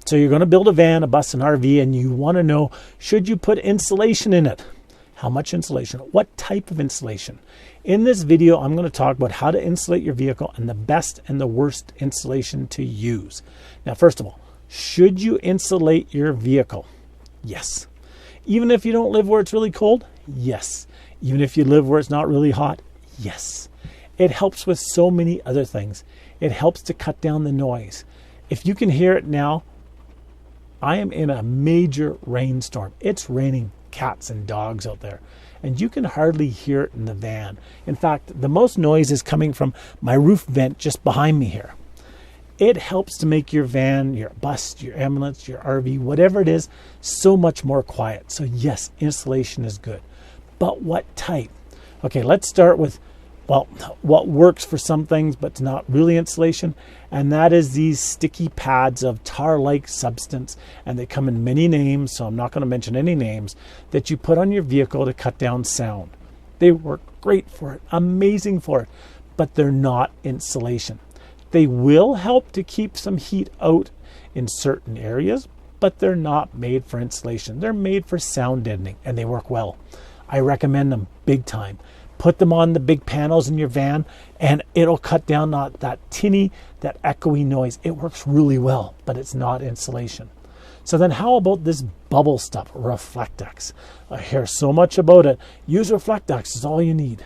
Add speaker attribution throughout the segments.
Speaker 1: So you're going to build a van, a bus, an RV, and you want to know, should you put insulation in it? How much insulation? What type of insulation? In this video, I'm going to talk about how to insulate your vehicle and the best and the worst insulation to use. Now, first of all, should you insulate your vehicle? Yes. Even if you don't live where it's really cold? Yes. Even if you live where it's not really hot? Yes. It helps with so many other things. It helps to cut down the noise. If you can hear it now, I am in a major rainstorm. It's raining cats and dogs out there, and you can hardly hear it in the van. In fact, the most noise is coming from my roof vent just behind me here. It helps to make your van, your bus, your ambulance, your RV, whatever it is, so much more quiet. So yes, insulation is good. But what type? Okay, let's start with, well, what works for some things, but it's not really insulation. And that is these sticky pads of tar-like substance. And they come in many names, so I'm not going to mention any names, that you put on your vehicle to cut down sound. They work great for it, amazing for it, but they're not insulation. They will help to keep some heat out in certain areas, but they're not made for insulation. They're made for sound deadening, and they work well. I recommend them big time. Put them on the big panels in your van, and it'll cut down that tinny, that echoey noise. It works really well, but it's not insulation. So then how about this bubble stuff, Reflectix? I hear so much about it. Use Reflectix is all you need.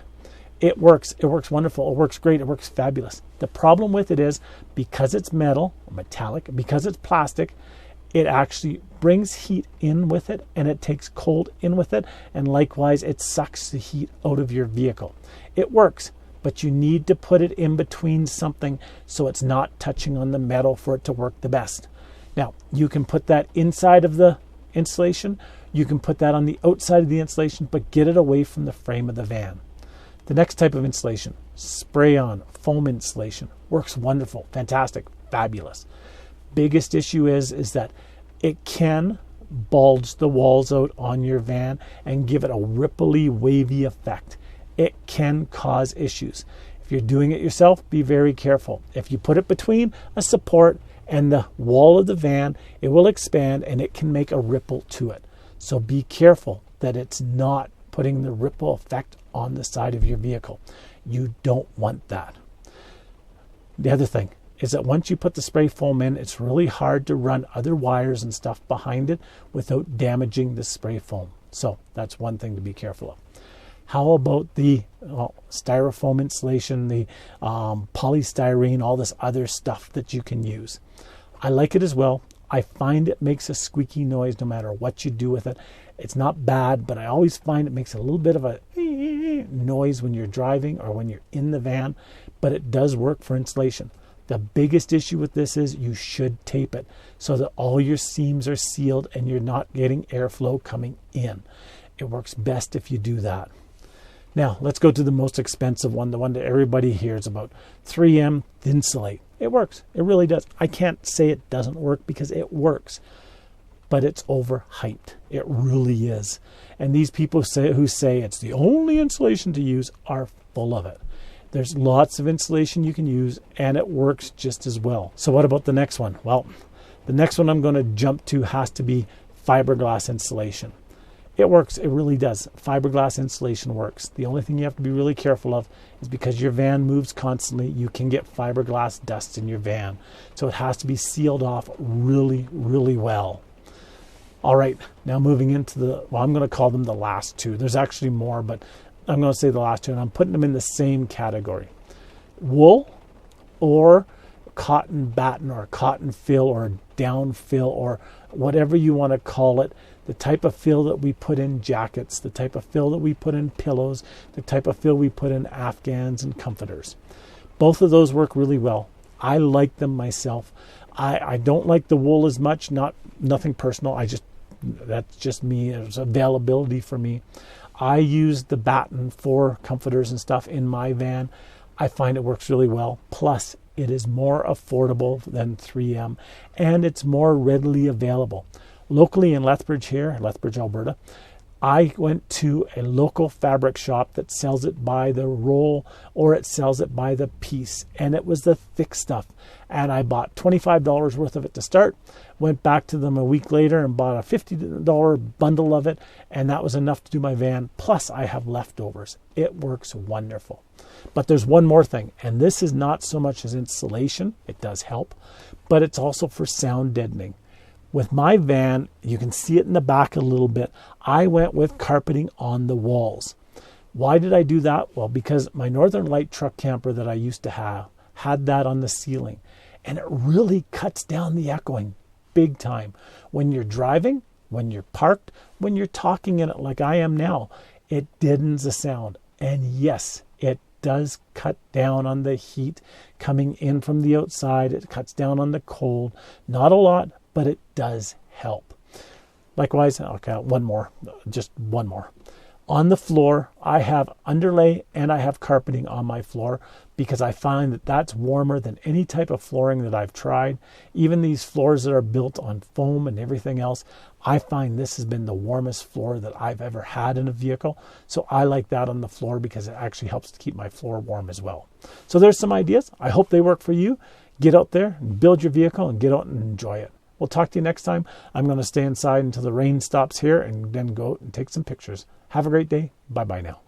Speaker 1: It works wonderful, it works great, it works fabulous. The problem with it is, because it's metal, or metallic, because it's plastic, it actually brings heat in with it, and it takes cold in with it, and likewise it sucks the heat out of your vehicle. It works, but you need to put it in between something so it's not touching on the metal for it to work the best. Now, you can put that inside of the insulation, you can put that on the outside of the insulation, but get it away from the frame of the van. The next type of insulation, spray-on foam insulation, works wonderful, fantastic, fabulous. Biggest issue is that it can bulge the walls out on your van and give it a ripply, wavy effect. It can cause issues. If you're doing it yourself, be very careful. If you put it between a support and the wall of the van, it will expand and it can make a ripple to it. So be careful that it's not putting the ripple effect on the side of your vehicle. You don't want that. The other thing is that once you put the spray foam in, it's really hard to run other wires and stuff behind it without damaging the spray foam. So that's one thing to be careful of. How about the styrofoam insulation, the polystyrene, all this other stuff that you can use? I like it as well. I find it makes a squeaky noise no matter what you do with it. It's not bad, but I always find it makes a little bit of a noise when you're driving or when you're in the van, but it does work for insulation. The biggest issue with this is you should tape it so that all your seams are sealed and you're not getting airflow coming in. It works best if you do that. Now, let's go to the most expensive one, the one that everybody hears about, 3M Thinsulate. It works. It really does. I can't say it doesn't work because it works, but it's overhyped. It really is. And these people who say it's the only insulation to use are full of it. There's lots of insulation you can use, and it works just as well. So what about the next one? Well, the next one I'm going to jump to has to be fiberglass insulation. It works. It really does. Fiberglass insulation works. The only thing you have to be really careful of is because your van moves constantly, you can get fiberglass dust in your van. So it has to be sealed off really, really well. All right, now moving into I'm going to call them the last two. There's actually more, but I'm going to say the last two, and I'm putting them in the same category. Wool or cotton batten or cotton fill or down fill or whatever you want to call it. The type of fill that we put in jackets, the type of fill that we put in pillows, the type of fill we put in Afghans and comforters. Both of those work really well. I like them myself. I don't like the wool as much, nothing personal. That's just me. It's availability for me. I use the batten for comforters and stuff in my van. I find it works really well. Plus, it is more affordable than 3M, and it's more readily available. Locally in Lethbridge, Alberta, I went to a local fabric shop that sells it by the roll or it sells it by the piece, and it was the thick stuff. And I bought $25 worth of it to start, went back to them a week later and bought a $50 bundle of it, and that was enough to do my van. Plus I have leftovers. It works wonderful. But there's one more thing, and this is not so much as insulation, it does help, but it's also for sound deadening. With my van, you can see it in the back a little bit. I went with carpeting on the walls. Why did I do that? Well, because my Northern Light truck camper that I used to have had that on the ceiling. And it really cuts down the echoing big time. When you're driving, when you're parked, when you're talking in it like I am now, it deadens the sound. And yes, it does cut down on the heat coming in from the outside. It cuts down on the cold. Not a lot, but it does help. Likewise, okay, just one more. On the floor, I have underlay and I have carpeting on my floor because I find that that's warmer than any type of flooring that I've tried. Even these floors that are built on foam and everything else, I find this has been the warmest floor that I've ever had in a vehicle. So I like that on the floor because it actually helps to keep my floor warm as well. So there's some ideas. I hope they work for you. Get out there and build your vehicle and get out and enjoy it. We'll talk to you next time. I'm going to stay inside until the rain stops here and then go out and take some pictures. Have a great day. Bye-bye now.